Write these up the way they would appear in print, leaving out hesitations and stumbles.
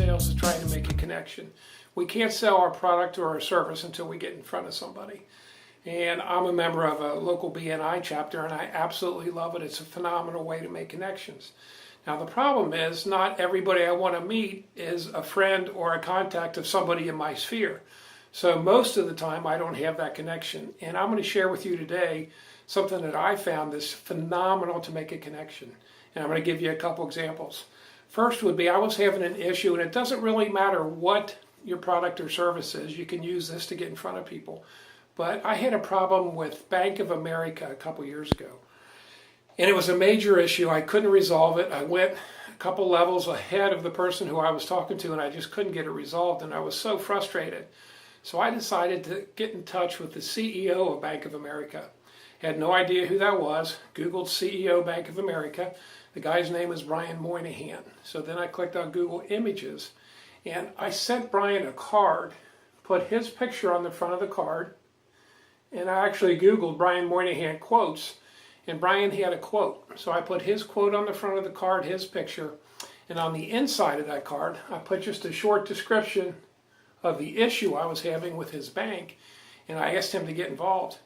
sales is trying to make a connection. We can't sell our product or our service until we get in front of somebody. And I'm a member of a local BNI chapter, and I absolutely love it. It's a phenomenal way to make connections. Now the problem is not everybody I want to meet is a friend or a contact of somebody in my sphere. So most of the time I don't have that connection. And I'm going to share with you today something that I found that's phenomenal to make a connection. And I'm going to give you a couple examples. First would be I was having an issue, and it doesn't really matter what your product or service is. You can use this to get in front of people. But I had a problem with Bank of America a couple years ago. And it was a major issue. I couldn't resolve it. I went a couple levels ahead of the person who I was talking to, and I just couldn't get it resolved. And I was so frustrated. So I decided to get in touch with the CEO of Bank of America. Had no idea who that was. Googled CEO Bank of America. The guy's name is Brian Moynihan. So then I clicked on Google Images, and I sent Brian a card, put his picture on the front of the card, and I actually Googled Brian Moynihan quotes, and Brian had a quote. So I put his quote on the front of the card, his picture, and on the inside of that card, I put just a short description of the issue I was having with his bank, and I asked him to get involved.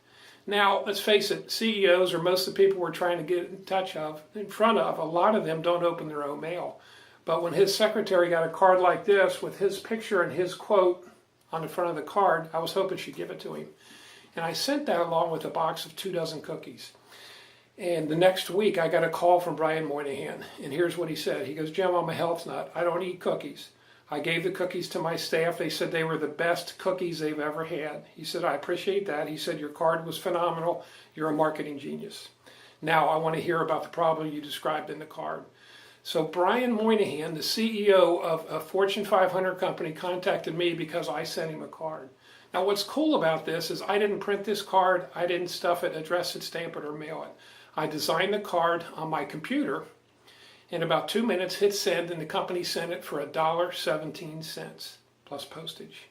Now, let's face it, CEOs or most of the people we're trying to get in front of, a lot of them don't open their own mail. But when his secretary got a card like this with his picture and his quote on the front of the card, I was hoping she'd give it to him. And I sent that along with a box of 24 cookies. And the next week, I got a call from Brian Moynihan. And here's what he said. He goes, "Jim, I'm a health nut. I don't eat cookies. I gave the cookies to my staff. They said they were the best cookies they've ever had." He said, "I appreciate that." He said, "Your card was phenomenal. You're a marketing genius. Now I want to hear about the problem you described in the card." So Brian Moynihan, the CEO of a Fortune 500 company, contacted me because I sent him a card. Now what's cool about this is I didn't print this card. I didn't stuff it, address it, stamp it, or mail it. I designed the card on my computer. In about 2 minutes, hit send, and the company sent it for $1.17 plus postage.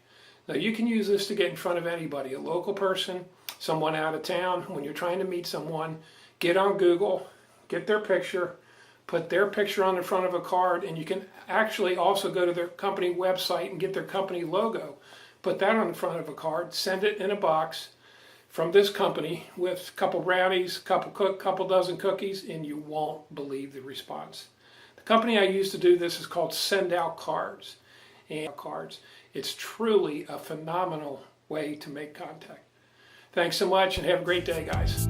Now you can use this to get in front of anybody, a local person, someone out of town. When you're trying to meet someone, get on Google, get their picture, put their picture on the front of a card, and you can actually also go to their company website and get their company logo. Put that on the front of a card, send it in a box from this company with a couple brownies, couple dozen cookies, and you won't believe the response. The company I use to do this is called Send Out Cards. And cards. It's truly a phenomenal way to make contact. Thanks so much, and have a great day, guys.